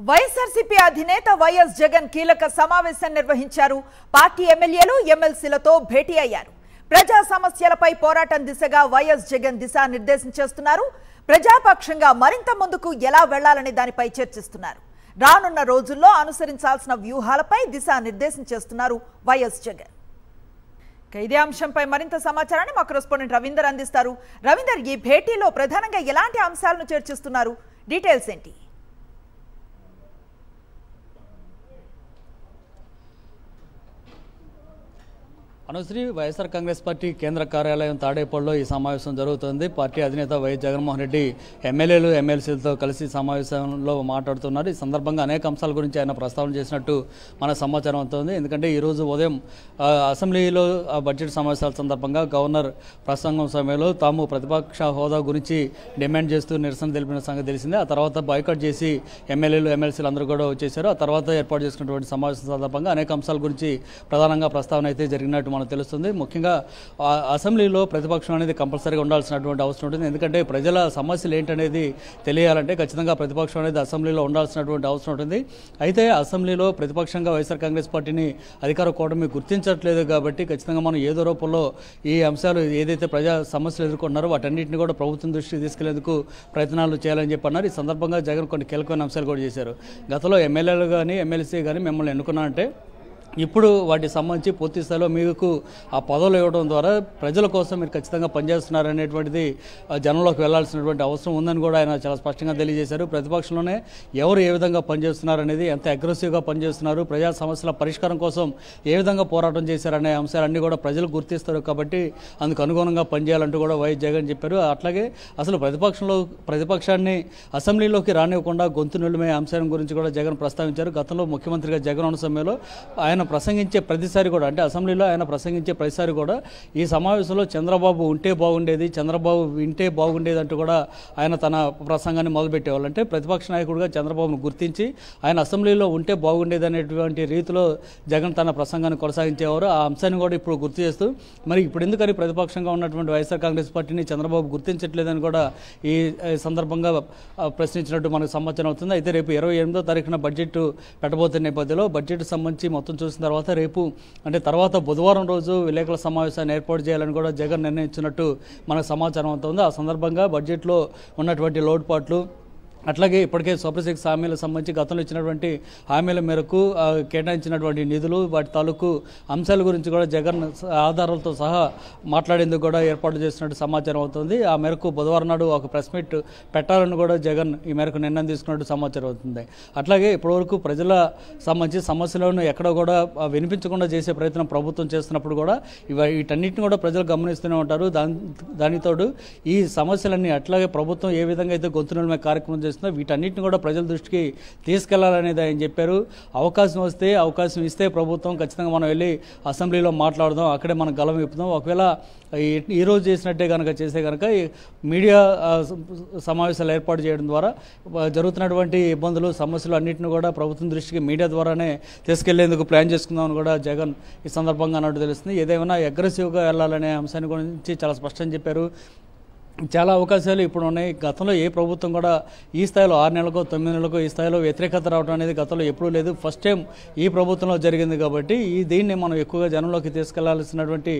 వైఎస్ఆర్సీపీ అధినేత వైఎస్ జగన్ కీలక సమావేశం నిర్వహించారు. పార్టీ ఎమ్మెల్యేలు ఎమ్మెల్సీలతో భేటీ అయ్యారు. ప్రజా సమస్యలపై పోరాటం దిశగా వైఎస్ జగన్ దిశానిర్దేశం చేస్తున్నారు. ప్రజాపక్షంగా మరింత ముందుకు ఎలా వెళ్లాలనే దానిపై చర్చిస్తున్నారు. రానున్న రోజుల్లో అనుసరించాల్సిన వ్యూహాలపై దిశానిర్దేశం చేస్తున్నారు వైఎస్ జగన్. ఇదే అంశంపై మరింత సమాచారాన్ని మా కరెస్పాండెంట్ రవీందర్ అందిస్తారు. రవీందర్, ఈ భేటీలో ప్రధానంగా ఎలాంటి అంశాలను చర్చిస్తున్నారు? డీటెయిల్స్ ఏంటి? అనుశ్రీ, వైఎస్ఆర్ కాంగ్రెస్ పార్టీ కేంద్ర కార్యాలయం తాడేపల్లిలో ఈ సమావేశం జరుగుతుంది. పార్టీ అధినేత వైఎస్ జగన్మోహన్ రెడ్డి ఎమ్మెల్యేలు ఎమ్మెల్సీలతో కలిసి సమావేశంలో మాట్లాడుతున్నారు. ఈ సందర్భంగా అనేక అంశాల గురించి ఆయన ప్రస్తావన చేసినట్టు మన సమాచారం అవుతుంది. ఎందుకంటే ఈరోజు ఉదయం అసెంబ్లీలో బడ్జెట్ సమావేశాల సందర్భంగా గవర్నర్ ప్రసంగం సమయంలో తాము ప్రతిపక్ష హోదా గురించి డిమాండ్ చేస్తూ నిరసన తెలిపిన సంగతి తెలిసిందే. ఆ తర్వాత బాయ్కాట్ చేసి ఎమ్మెల్యేలు ఎమ్మెల్సీలు అందరూ కూడా వచ్చేశారు. ఆ తర్వాత ఏర్పాటు చేసుకున్నటువంటి సమావేశం సందర్భంగా అనేక అంశాల గురించి ప్రధానంగా ప్రస్తావన అయితే జరిగినట్టు మనకు తెలుస్తుంది. ముఖ్యంగా అసెంబ్లీలో ప్రతిపక్షం అనేది కంపల్సరీగా ఉండాల్సినటువంటి అవసరం ఉంటుంది. ఎందుకంటే ప్రజల సమస్యలు ఏంటనేది తెలియాలంటే ఖచ్చితంగా ప్రతిపక్షం అనేది అసెంబ్లీలో ఉండాల్సినటువంటి అవసరం ఉంటుంది. అయితే అసెంబ్లీలో ప్రతిపక్షంగా వైఎస్ఆర్ కాంగ్రెస్ పార్టీని అధికార కూటమి గుర్తించట్లేదు కాబట్టి ఖచ్చితంగా మనం ఏదో రూపంలో ఈ అంశాలు ఏదైతే ప్రజా సమస్యలు ఎదుర్కొన్నారో వాటన్నింటినీ కూడా ప్రభుత్వం దృష్టికి తీసుకెళ్లేందుకు ప్రయత్నాలు చేయాలని చెప్పి అన్నారు. ఈ సందర్భంగా జగన్ కొన్ని కీలకమైన అంశాలు కూడా చేశారు. గతంలో ఎమ్మెల్యేలు కానీ ఎమ్మెల్సీ కానీ మిమ్మల్ని ఎన్నుకున్నారంటే ఇప్పుడు వాటికి సంబంధించి పూర్తి స్థాయిలో మీకు ఆ పదవులు ఇవ్వడం ద్వారా ప్రజల కోసం మీరు ఖచ్చితంగా పనిచేస్తున్నారనేటువంటిది జనంలోకి వెళ్లాల్సినటువంటి అవసరం ఉందని కూడా ఆయన చాలా స్పష్టంగా తెలియజేశారు. ప్రతిపక్షంలోనే ఎవరు ఏ విధంగా పనిచేస్తున్నారనేది, ఎంత అగ్రెసివ్గా పనిచేస్తున్నారు, ప్రజా సమస్యల పరిష్కారం కోసం ఏ విధంగా పోరాటం చేశారనే అంశాలన్నీ కూడా ప్రజలు గుర్తిస్తారు. కాబట్టి అందుకు అనుగుణంగా పనిచేయాలంటూ కూడా వైఎస్ జగన్ చెప్పారు. అట్లాగే అసలు ప్రతిపక్షాన్ని అసెంబ్లీలోకి రానివ్వకుండా గొంతు నిలుమే అంశం గురించి కూడా జగన్ ప్రస్తావించారు. గతంలో ముఖ్యమంత్రిగా జగన్ ఉన్న సమయంలో ఆయన ప్రసంగించే ప్రతిసారి కూడా, అంటే అసెంబ్లీలో ఆయన ప్రసంగించే ప్రతిసారి కూడా ఈ సమావేశంలో చంద్రబాబు ఉంటే బాగుండేది, చంద్రబాబు వింటే బాగుండేది అంటూ కూడా ఆయన తన ప్రసంగాన్ని మొదలుపెట్టేవాళ్ళు. అంటే ప్రతిపక్ష నాయకుడిగా చంద్రబాబును గుర్తించి ఆయన అసెంబ్లీలో ఉంటే బాగుండేది అనేటువంటి రీతిలో జగన్ తన ప్రసంగాన్ని కొనసాగించేవారు. ఆ అంశాన్ని కూడా ఇప్పుడు గుర్తు చేస్తూ మరి ఇప్పుడు ఎందుకని ప్రతిపక్షంగా ఉన్నటువంటి వైఎస్ఆర్ కాంగ్రెస్ పార్టీని చంద్రబాబు గుర్తించట్లేదని కూడా ఈ సందర్భంగా ప్రశ్నించినట్టు మనకు సమాచారం అవుతుంది. అయితే రేపు 28వ తారీఖున బడ్జెట్ పెట్టబోతున్న నేపథ్యంలో బడ్జెట్ సంబంధించి మొత్తం చూసిన తర్వాత రేపు అంటే తర్వాత బుధవారం రోజు విలేకరుల సమావేశాన్ని ఏర్పాటు చేయాలని కూడా జగన్ నిర్ణయించినట్టు మనకు సమాచారం అవుతుంది. ఆ సందర్భంగా బడ్జెట్లో ఉన్నటువంటి లోటుపాట్లు, అట్లాగే ఇప్పటికే సూపర్ 6 హామీలకు సంబంధించి గతంలో ఇచ్చినటువంటి హామీల మేరకు కేటాయించినటువంటి నిధులు, వాటి తాలూకు అంశాల గురించి కూడా జగన్ ఆధారాలతో సహా మాట్లాడేందుకు కూడా ఏర్పాటు చేసినట్టు సమాచారం అవుతుంది. ఆ మేరకు బుధవారం నాడు ఒక ప్రెస్ మీట్ పెట్టాలని కూడా జగన్ ఈ మేరకు నిర్ణయం తీసుకున్నట్టు సమాచారం అవుతుంది. అట్లాగే ఇప్పటివరకు ప్రజల సంబంధించి సమస్యలను ఎక్కడ కూడా వినిపించకుండా చేసే ప్రయత్నం ప్రభుత్వం చేస్తున్నప్పుడు కూడా వీటన్నిటిని కూడా ప్రజలు గమనిస్తూనే ఉంటారు. దానితోడు ఈ సమస్యలన్నీ అట్లాగే ప్రభుత్వం ఏ విధంగా అయితే గొంతునమే కార్యక్రమం వీటన్నిటిని కూడా ప్రజల దృష్టికి తీసుకెళ్లాలనేది ఆయన చెప్పారు. అవకాశం ఇస్తే ప్రభుత్వం ఖచ్చితంగా మనం వెళ్ళి అసెంబ్లీలో మాట్లాడదాం, అక్కడే మనం గలం విప్పుదాం. ఒకవేళ ఈరోజు చేసినట్టే చేస్తే కనుక మీడియా సమావేశాలు ఏర్పాటు చేయడం ద్వారా జరుగుతున్నటువంటి ఇబ్బందులు, సమస్యలు అన్నింటినీ కూడా ప్రభుత్వం దృష్టికి మీడియా ద్వారానే తీసుకెళ్లేందుకు ప్లాన్ చేసుకుందామని కూడా జగన్ ఈ సందర్భంగా అన్నట్టు తెలుస్తుంది. ఏదేమైనా అగ్రెసివ్గా వెళ్లాలనే అంశాన్ని గురించి చాలా స్పష్టంగా చెప్పారు. చాలా అవకాశాలు ఇప్పుడు ఉన్నాయి. గతంలో ఏ ప్రభుత్వం కూడా ఈ స్థాయిలో 6 నెలలకో 9 నెలలకో ఈ స్థాయిలో వ్యతిరేకత రావడం అనేది గతంలో ఎప్పుడూ లేదు. ఫస్ట్ టైం ఈ ప్రభుత్వంలో జరిగింది కాబట్టి దీన్ని మనం ఎక్కువగా జనంలోకి తీసుకెళ్లాల్సినటువంటి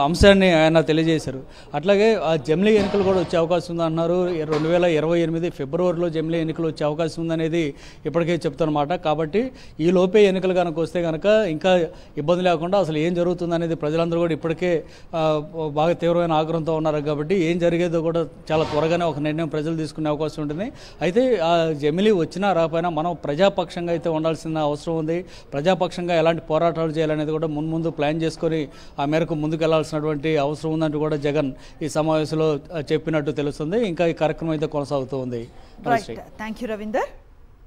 అంశాన్ని ఆయన తెలియజేశారు. అట్లాగే జమిలీ ఎన్నికలు కూడా వచ్చే అవకాశం ఉందన్నారు. 2028 ఫిబ్రవరిలో జమిలీ ఎన్నికలు వచ్చే అవకాశం ఉందనేది ఇప్పటికే చెప్తున్నమాట. కాబట్టి ఈ లోపే ఎన్నికలు కనుక వస్తే కనుక ఇంకా ఇబ్బంది లేకుండా అసలు ఏం జరుగుతుందనేది ప్రజలందరూ కూడా ఇప్పటికే బాగా తీవ్రమైన ఆగ్రహంతో ఉన్నారు. కాబట్టి ఏం జరిగేదో కూడా చాలా త్వరగానే ఒక నిర్ణయం ప్రజలు తీసుకునే అవకాశం ఉంటుంది. అయితే ఆ జమిలీ వచ్చినా రాకపోయినా మనం ప్రజాపక్షంగా అయితే ఉండాల్సిన అవసరం ఉంది. ప్రజాపక్షంగా ఎలాంటి పోరాటాలు చేయాలనేది కూడా ముందు ప్లాన్ చేసుకొని ఆ మేరకు ముందుకు వెళ్లాల్సినటువంటి అవసరం ఉందంటూ కూడా జగన్ ఈ సమావేశంలో చెప్పినట్టు తెలుస్తుంది. ఇంకా ఈ కార్యక్రమం అయితే కొనసాగుతూ ఉంది. Thank you Ravinder.